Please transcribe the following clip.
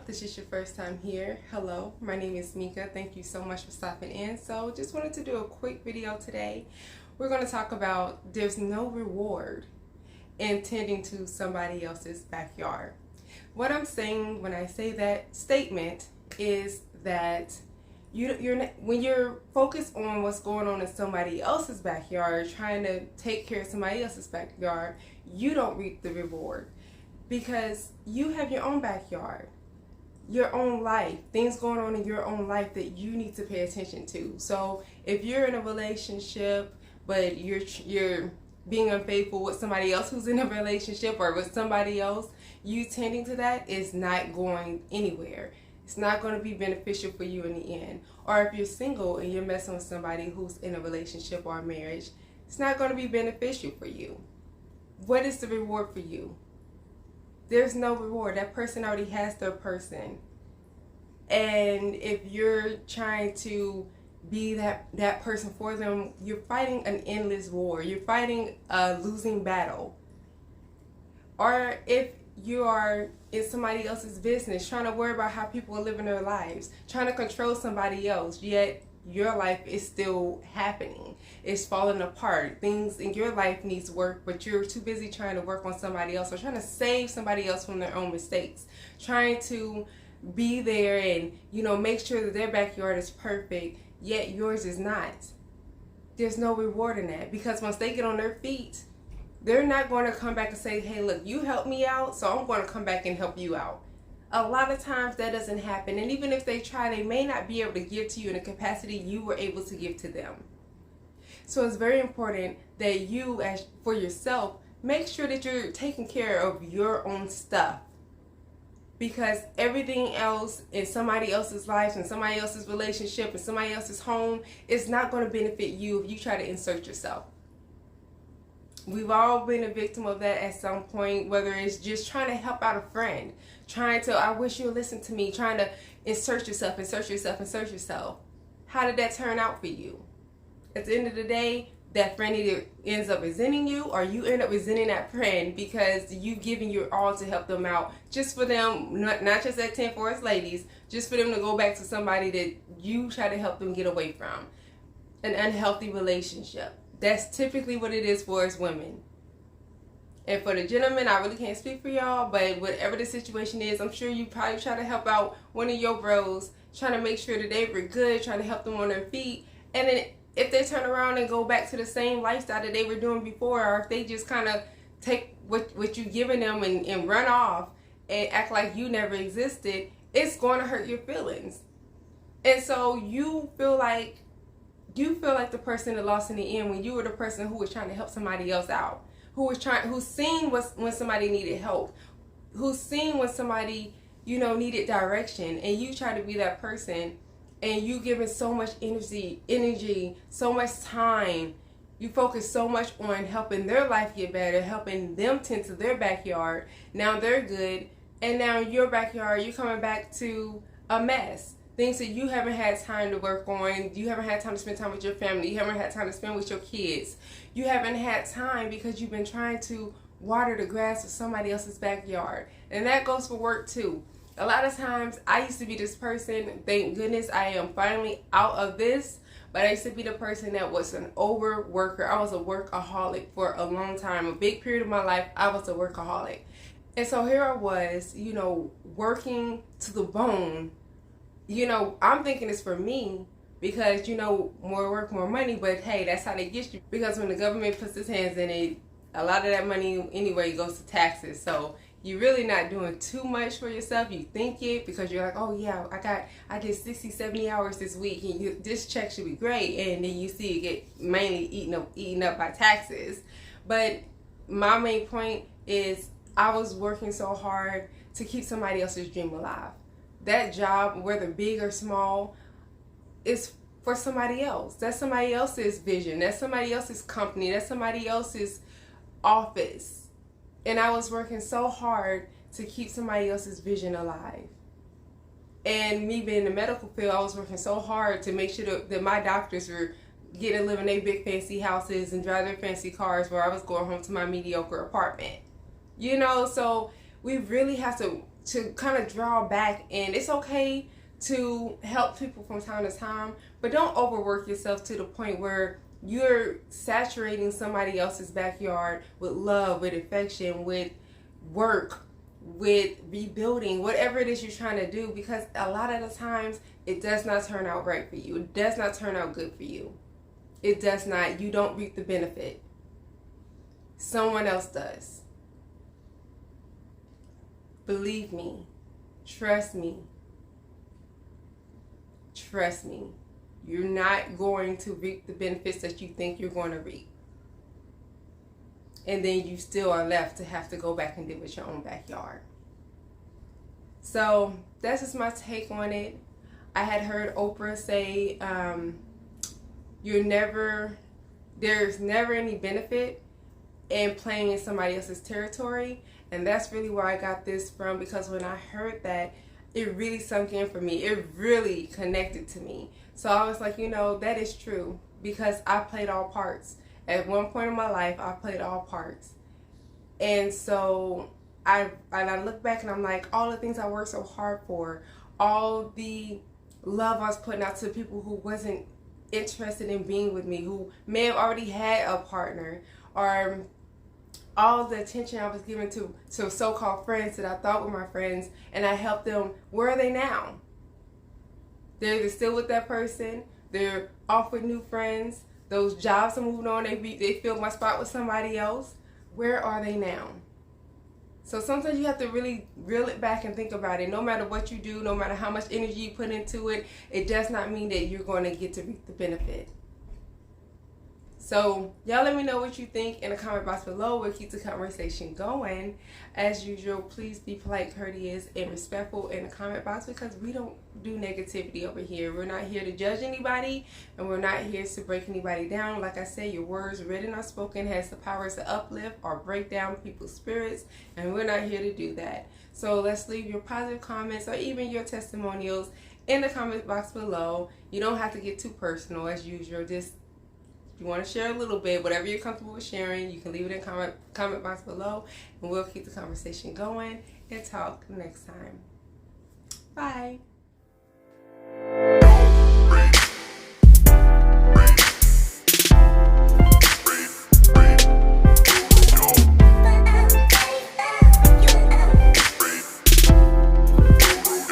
if this is your first time here, hello, my name is Mika. Thank you so much for stopping in. So just wanted to do a quick video today. We're going to talk about there's no reward in tending to somebody else's backyard. What I'm saying when I say that statement is that when you're focused on what's going on in somebody else's backyard, trying to take care of somebody else's backyard, you don't reap the reward. Because you have your own backyard, your own life, things going on in your own life that you need to pay attention to. So if you're in a relationship, but you're being unfaithful with somebody else who's in a relationship or with somebody else, you tending to that is not going anywhere. It's not going to be beneficial for you in the end. Or if you're single and you're messing with somebody who's in a relationship or a marriage, it's not going to be beneficial for you. What is the reward for you? There's no reward. That person already has their person. And if you're trying to be that person for them, you're fighting an endless war. You're fighting a losing battle. Or if you are in somebody else's business, trying to worry about how people are living their lives, trying to control somebody else, yet your life is still happening. It's falling apart. Things in your life needs work, but you're too busy trying to work on somebody else or trying to save somebody else from their own mistakes. Trying to be there and, make sure that their backyard is perfect, yet yours is not. There's no reward in that, because once they get on their feet, they're not going to come back and say, hey, look, you helped me out, so I'm going to come back and help you out. A lot of times that doesn't happen, and even if they try, they may not be able to give to you in the capacity you were able to give to them. So it's very important that you, as for yourself, make sure that you're taking care of your own stuff, because everything else in somebody else's life and somebody else's relationship and somebody else's home is not going to benefit you if you try to insert yourself. We've all been a victim of that at some point, whether it's just trying to help out a friend, trying to, I wish you would listen to me, trying to insert yourself. How did that turn out for you? At the end of the day, that friend either ends up resenting you or you end up resenting that friend because you giving your all to help them out, just for them, not just at 10 for us ladies, just for them to go back to somebody that you try to help them get away from. An unhealthy relationship. That's typically what it is for us women. And for the gentlemen, I really can't speak for y'all, but whatever the situation is, I'm sure you probably try to help out one of your bros, trying to make sure that they were good, trying to help them on their feet. And then if they turn around and go back to the same lifestyle that they were doing before, or if they just kind of take what you're giving them and run off and act like you never existed, it's going to hurt your feelings. And so you feel like the person that lost in the end when you were the person who was trying to help somebody else out, who's seen when somebody needed help, who's seen when somebody, needed direction, and you try to be that person, and you giving so much energy, so much time. You focus so much on helping their life get better, helping them tend to their backyard. Now they're good, and now your backyard, you're coming back to a mess. Things that you haven't had time to work on. You haven't had time to spend time with your family. You haven't had time to spend with your kids. You haven't had time because you've been trying to water the grass of somebody else's backyard. And that goes for work too. A lot of times, I used to be this person. Thank goodness I am finally out of this. But I used to be the person that was an overworker. I was a workaholic for a long time. A big period of my life, I was a workaholic. And so here I was, working to the bone. I'm thinking it's for me because, more work, more money, but hey, that's how they get you. Because when the government puts its hands in it, a lot of that money anyway goes to taxes. So you're really not doing too much for yourself. You think it because you're like, oh yeah, I did 60, 70 hours this week and this check should be great. And then you see it get mainly eaten up by taxes. But my main point is I was working so hard to keep somebody else's dream alive. That job, whether big or small, is for somebody else. That's somebody else's vision. That's somebody else's company. That's somebody else's office. And I was working so hard to keep somebody else's vision alive. And me being in the medical field, I was working so hard to make sure that my doctors were getting to live in their big fancy houses and drive their fancy cars, where I was going home to my mediocre apartment. So we really have to to kind of draw back. And it's okay to help people from time to time, but don't overwork yourself to the point where you're saturating somebody else's backyard with love, with affection, with work, with rebuilding, whatever it is you're trying to do, because a lot of the times it does not turn out right for you. It does not turn out good for you. It does not. You don't reap the benefit. Someone else does. Believe me. Trust me. Trust me. You're not going to reap the benefits that you think you're going to reap. And then you still are left to have to go back and deal with your own backyard. So that's just my take on it. I had heard Oprah say, there's never any benefit in playing in somebody else's territory. And that's really where I got this from, because when I heard that, it really sunk in for me. It really connected to me. So I was like, that is true, because I played all parts. At one point in my life, I played all parts. And so I look back and I'm like, all the things I worked so hard for, all the love I was putting out to people who wasn't interested in being with me, who may have already had a partner, or all the attention I was giving to so-called friends that I thought were my friends, and I helped them. Where are they now? They're either still with that person, they're off with new friends, those jobs are moving on, they filled my spot with somebody else. Where are they now? So sometimes you have to really reel it back and think about it. No matter what you do, no matter how much energy you put into it, it does not mean that you're going to get to reap the benefit. So y'all let me know what you think in the comment box below. We'll keep the conversation going. As usual, please be polite, courteous, and respectful in the comment box, because we don't do negativity over here. We're not here to judge anybody, and we're not here to break anybody down. Like I said, your words, written or spoken, has the power to uplift or break down people's spirits, and we're not here to do that. So let's leave your positive comments or even your testimonials in the comment box below. You don't have to get too personal, as usual. Just if you want to share a little bit, whatever you're comfortable with sharing, you can leave it in the comment box below, and we'll keep the conversation going and talk next time. Bye.